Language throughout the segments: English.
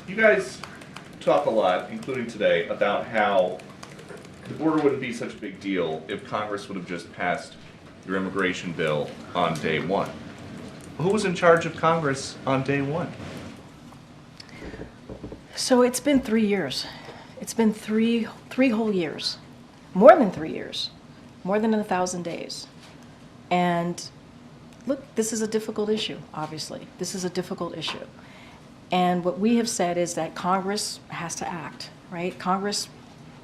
You guys talk a lot, including today, about how the border wouldn't be such a big deal if Congress would have just passed your immigration bill on day one. Who was in charge of Congress on day one? So it's been 3 years. It's been three whole years, more than 3 years, more than 1,000 days. And look, this is a difficult issue, obviously. This is a difficult issue. And what we have said is that Congress has to act, right? Congress,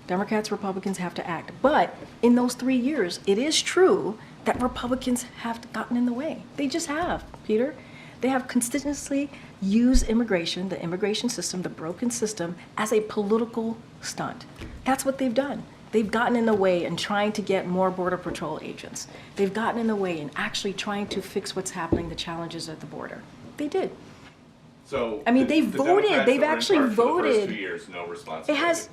Democrats, Republicans have to act. But in those 3 years, it is true that Republicans have gotten in the way. They just have, Peter. They have consistently used immigration, the immigration system, the broken system, as a political stunt. That's what they've done. They've gotten in the way in trying to get more Border Patrol agents. They've gotten in the way in actually trying to fix what's happening, the challenges at the border. They did. So I mean, they voted. They've actually voted. The first 2 years, no responsibility. It has.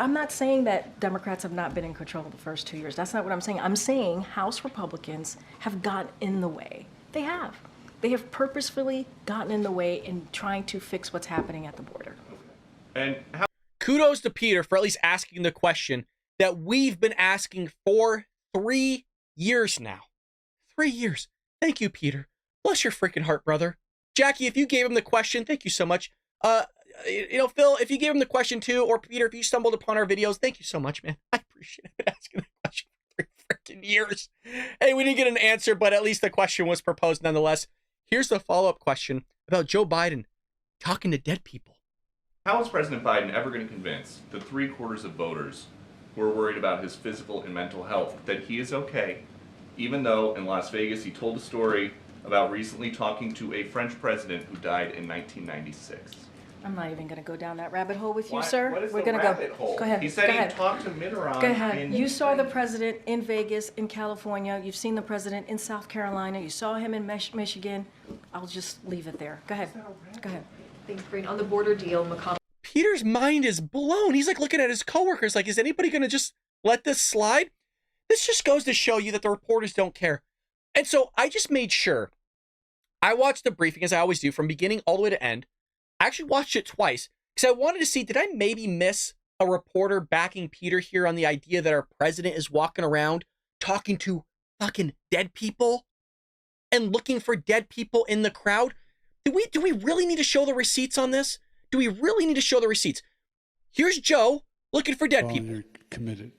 I'm not saying that Democrats have not been in control the first 2 years. That's not what I'm saying. I'm saying House Republicans have gotten in the way. They have. They have purposefully gotten in the way in trying to fix what's happening at the border. And how? Kudos to Peter for at least asking the question that we've been asking for 3 years now. 3 years. Thank you, Peter. Bless your freaking heart, brother. Jackie, if you gave him the question, thank you so much. Phil, if you gave him the question too, or Peter, if you stumbled upon our videos, thank you so much, man. I appreciate it asking the question for 3 freaking years. Hey, we didn't get an answer, but at least the question was proposed nonetheless. Here's the follow-up question about Joe Biden talking to dead people. How is President Biden ever going to convince the 3/4 of voters who are worried about his physical and mental health that he is okay, even though in Las Vegas he told a story about recently talking to a French president who died in 1996? I'm not even going to go down that rabbit hole with you, What? sir. What is We're the going to rabbit go. hole? Go ahead. He said go he ahead. talked to Mitterrand. Go ahead. in- You saw the president in Vegas, in California. You've seen the president in South Carolina. You saw him in Michigan. I'll just leave it there. Go ahead. Go ahead. Thanks, Karine. On the border deal, McConnell. Peter's mind is blown. He's like looking at his coworkers like, is anybody going to just let this slide? This just goes to show you that the reporters don't care. And so I just made sure. I watched the briefing, as I always do, from beginning all the way to end. I actually watched it twice because I wanted to see, did I maybe miss a reporter backing Peter here on the idea that our president is walking around talking to fucking dead people and looking for dead people in the crowd? Do we really need to show the receipts on this? Do we really need to show the receipts? Here's Joe looking for dead people. You're committed.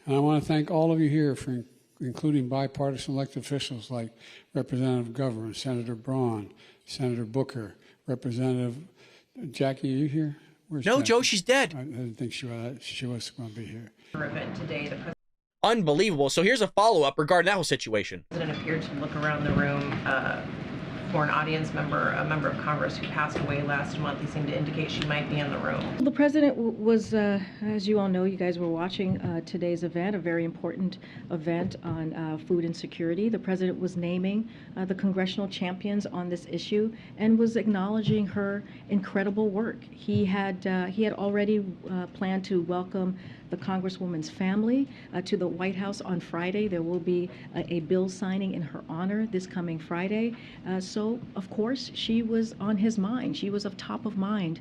And I want to thank all of you here for including bipartisan elected officials like Representative Governor, Senator Braun, Senator Booker, Representative Jackie, are you here? Where's No, Jackie? Joe, she's dead. I didn't think she was going to be here. Event today, the Unbelievable. So here's a follow-up regarding that whole situation. president appeared to look around the room for an audience member, a member of Congress who passed away last month. He seemed to indicate she might be in the room. The president was, as you all know, you guys were watching today's event, a very important event on food insecurity. The president was naming the congressional champions on this issue and was acknowledging her incredible work. He had already planned to welcome the Congresswoman's family to the White House on Friday. There will be a bill signing in her honor this coming Friday. So, of course, she was on his mind. She was of top of mind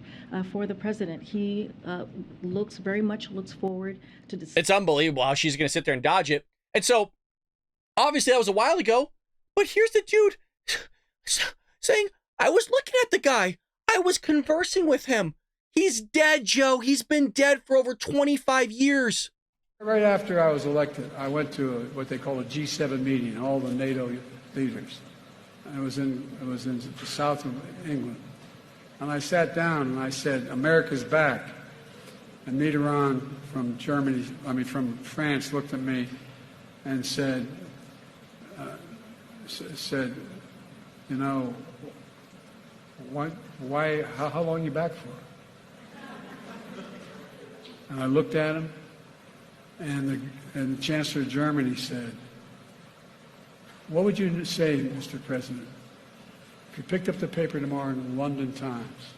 for the president. He very much looks forward to this. It's unbelievable how she's going to sit there and dodge it. And so, obviously, that was a while ago. But here's the dude saying, I was looking at the guy. I was conversing with him. He's dead, Joe. He's been dead for over 25 years. Right after I was elected, I went to what they call a G7 meeting, all the NATO leaders. And it was in the south of England. And I sat down and I said, America's back. And Mitterrand from France looked at me and said, you know, how long are you back for? And I looked at him, and the Chancellor of Germany said, what would you say, Mr. President, if you picked up the paper tomorrow in the London Times,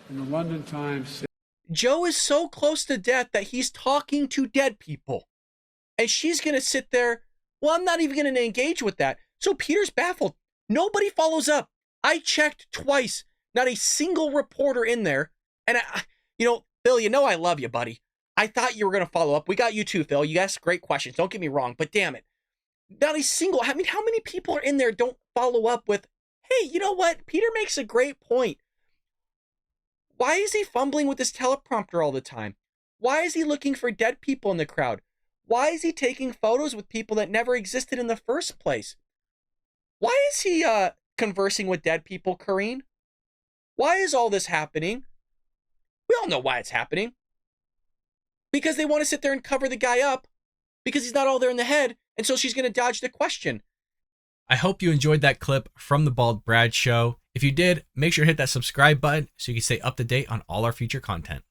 and the London Times said, Joe is so close to death that he's talking to dead people. And she's going to sit there, well, I'm not even going to engage with that. So Peter's baffled. Nobody follows up. I checked twice. Not a single reporter in there. And, Phil, I love you, buddy. I thought you were going to follow up. We got you too, Phil. You asked great questions. Don't get me wrong, but damn it. Not a single, how many people are in there don't follow up with, hey, you know what? Peter makes a great point. Why is he fumbling with his teleprompter all the time? Why is he looking for dead people in the crowd? Why is he taking photos with people that never existed in the first place? Why is he conversing with dead people, Karine? Why is all this happening? We all know why it's happening. Because they want to sit there and cover the guy up because he's not all there in the head, and so she's going to dodge the question. I hope you enjoyed that clip from the Bald Brad Show. If you did, make sure to hit that subscribe button so you can stay up to date on all our future content.